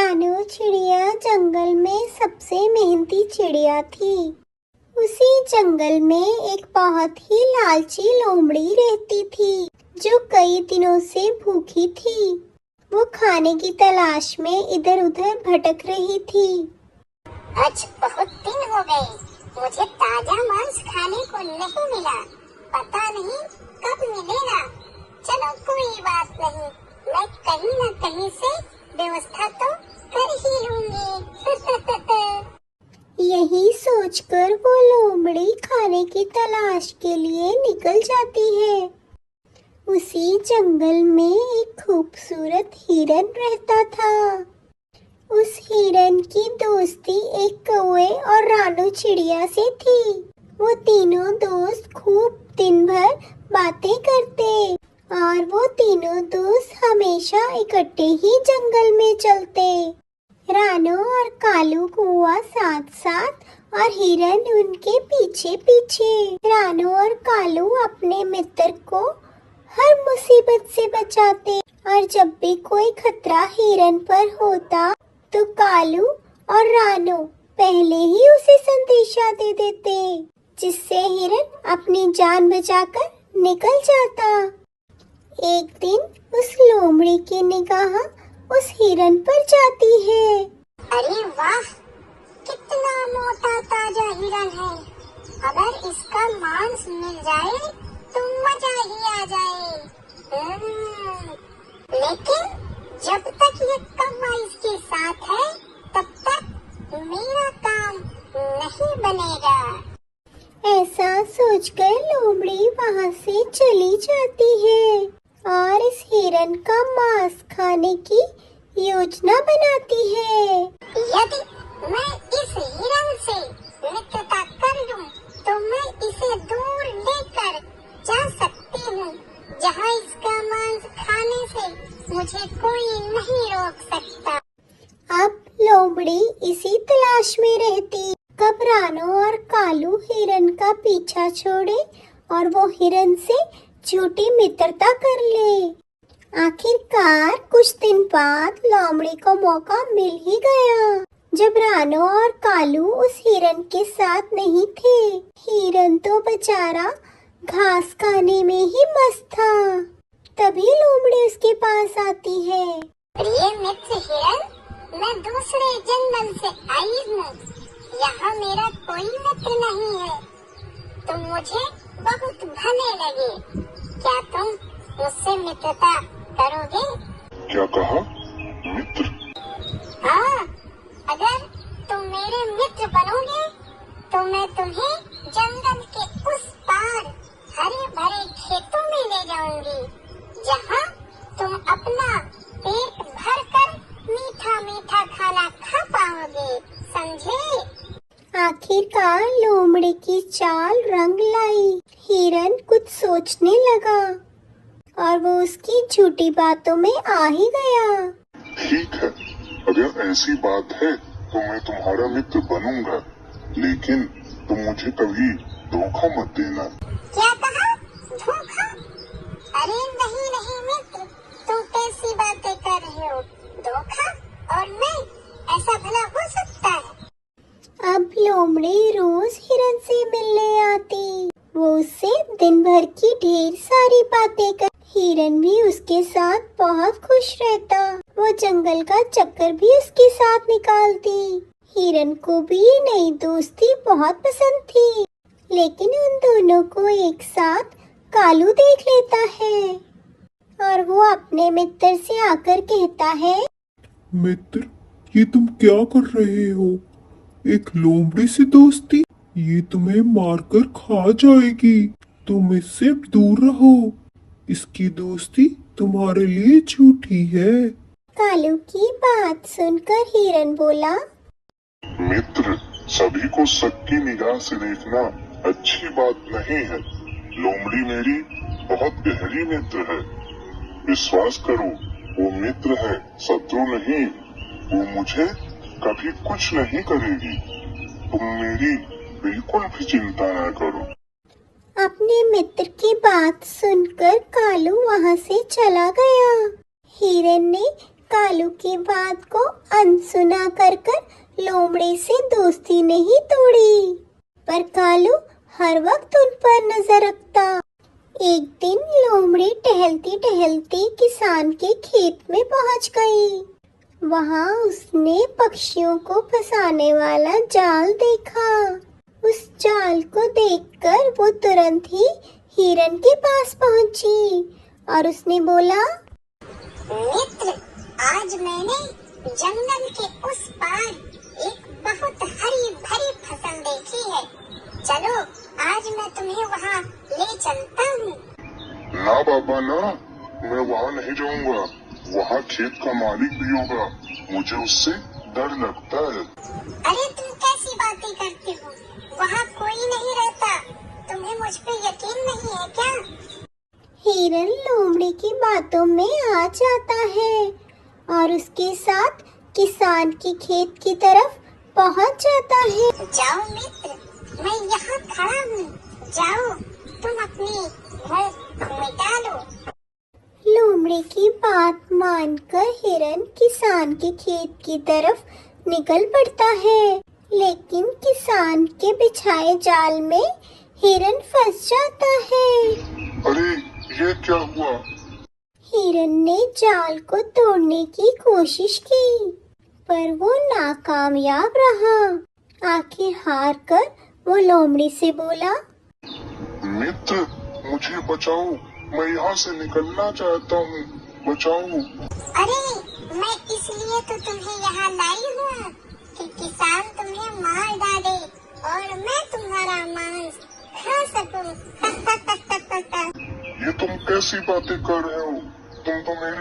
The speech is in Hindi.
रानू चिड़िया जंगल में सबसे मेहनती चिड़िया थी। उसी जंगल में एक बहुत ही लालची लोमड़ी रहती थी जो कई दिनों से भूखी थी। वो खाने की तलाश में इधर उधर भटक रही थी। आज बहुत दिन हो गए, मुझे ताजा मांस खाने को नहीं मिला। पता नहीं कब मिलेगा। चलो कोई बात नहीं, मैं कहीं न कहीं से व्यवस्था तो कर ही लूंगी। यही सोचकर वो लोमड़ी खाने की तलाश के लिए निकल जाती है। उसी जंगल में एक खूबसूरत हिरन रहता था। उस हिरन की दोस्ती एक कौवे और रानू चिड़िया से थी। वो तीनों दोस्त खूब दिन भर बातें करते और वो तीनों दोस्त हमेशा इकट्ठे ही जंगल में चलते। रानू और कालू कौवा साथ साथ और हिरन उनके पीछे पीछे। रानू और कालू अपने मित्र को हर मुसीबत से बचाते और जब भी कोई खतरा हिरन पर होता तो कालू और रानू पहले ही उसे संदेशा दे देते, जिससे हिरन अपनी जान बचाकर निकल जाता। एक दिन उस लोमड़ी की निगाह उस हिरन पर जाती है। अरे वाह, कितना मोटा ताजा हिरन है। अगर इसका मांस मिल जाए तो मजा ही आ जाए। लेकिन जब तक ये कौवा इसके साथ है तब तक मेरा काम नहीं बनेगा। ऐसा सोचकर लोमड़ी वहाँ से चली जाती है और इस हिरन का मांस खाने की योजना बनाती है। यदि मैं इस हिरन से मित्रता कर लूं, तो मैं इसे दूर लेकर जा सकती हूँ, जहाँ इसका मांस खाने से मुझे कोई नहीं रोक सकता। अब लोमड़ी इसी तलाश में रहती कब रानू और कालू हिरन का पीछा छोड़े और वो हिरन से झूठी मित्रता कर ले। आखिरकार कुछ दिन बाद लोमड़ी को मौका मिल ही गया, जब रानू और कालू उस हिरन के साथ नहीं थे। हिरन तो बेचारा घास खाने में ही मस्त था। तभी लोमड़ी उसके पास आती है। प्रिय मित्र हिरन, मैं दूसरे जंगल से आई हूँ। यहाँ मेरा कोई मित्र नहीं है। तुम मुझे बहुत भले लगे। क्या तुम मुझसे मित्रता करोगे? क्या कहा? मित्र? हाँ, अगर तुम मेरे मित्र बनोगे तो मैं तुम्हें जंगल के उस पार हरे भरे खेतों में ले जाऊंगी, जहाँ तुम अपना पेट भर कर मीठा मीठा खाना खा पाओगे। समझे? आखिरकार लोमड़ी की चाल रंग लाई। हिरन कुछ सोचने लगा और वो उसकी झूठी बातों में आ ही गया। ठीक है, अगर ऐसी बात है तो मैं तुम्हारा मित्र बनूंगा, लेकिन तुम मुझे कभी धोखा मत देना। क्या कहा? धोखा? अरे नहीं नहीं मित्र, तुम कैसी बातें कर रहे हो? धोखा और मैं, ऐसा भला हो सकता है? अब लोमड़ी रोज हिरन से मिलने आती। वो उससे दिन भर की ढेर सारी बातें कर। हिरन भी उसके साथ बहुत खुश रहता। वो जंगल का चक्कर भी उसके साथ निकालती। हिरन को भी ये नई दोस्ती बहुत पसंद थी, लेकिन उन दोनों को एक साथ कालू देख लेता है और वो अपने मित्र से आकर कहता है, मित्र, ये तुम क्या कर रहे हो? एक लोमड़ी से दोस्ती? ये तुम्हें मारकर खा जाएगी। तुम इससे दूर रहो। इसकी दोस्ती तुम्हारे लिए झूठी है। कालू की बात सुनकर हिरन बोला, मित्र, सभी को शक की निगाह से देखना अच्छी बात नहीं है। लोमड़ी मेरी बहुत गहरी मित्र है। विश्वास करो, वो मित्र है, शत्रु नहीं। वो मुझे कभी कुछ नहीं करेगी। तुम मेरी बिल्कुल भी चिंता न करो। अपने मित्र की बात सुनकर कालू वहाँ से चला गया। हिरन ने कालू की बात को अनसुना कर लोमड़ी से दोस्ती नहीं तोड़ी, पर कालू हर वक्त उन पर नजर रखता। एक दिन लोमड़ी टहलती टहलती किसान के खेत में पहुंच गई। वहां उसने पक्षियों को फंसाने वाला जाल देखा। उस जाल को देखकर वो तुरंत ही हिरन के पास पहुंची और उसने बोला, मित्र, आज मैंने जंगल के उस पार एक बहुत हरी भरी फसल देखी है। चलो, आज मैं तुम्हें वहाँ ले चलता हूँ। ना बाबा ना, मैं वहाँ नहीं जाऊँगा। वहाँ खेत का मालिक भी होगा, मुझे उससे डर लगता है। अरे तुम कैसी बातें करते हो? वहाँ कोई नहीं रहता। तुम्हें मुझ पे यकीन नहीं है क्या? हिरन लोमड़ी की बातों में आ जाता है और उसके साथ किसान के खेत की तरफ पहुंच जाता है। जाओ मित्र, मैं यहाँ खड़ा हूँ। जाओ, तुम अपनी भूख मिटा लो। लोमड़ी की बात मानकर हिरन किसान के खेत की तरफ निकल पड़ता है, लेकिन किसान के बिछाए जाल में हिरन फंस जाता है। अरे ये क्या हुआ? हिरन ने जाल को तोड़ने की कोशिश की, पर वो नाकामयाब रहा। आखिर हार कर वो लोमड़ी से बोला, मित्र, मुझे बचाओ, मैं यहाँ से निकलना चाहता हूँ, बचाओ। अरे, मैं इसलिए तो तुम्हें यहाँ लाई हूँ कि किसान तुम्हें मार डाले और मैं तुम्हारा मांस खा सकूं। ये तुम कैसी बातें कर रहे हो? तुम तो मेरी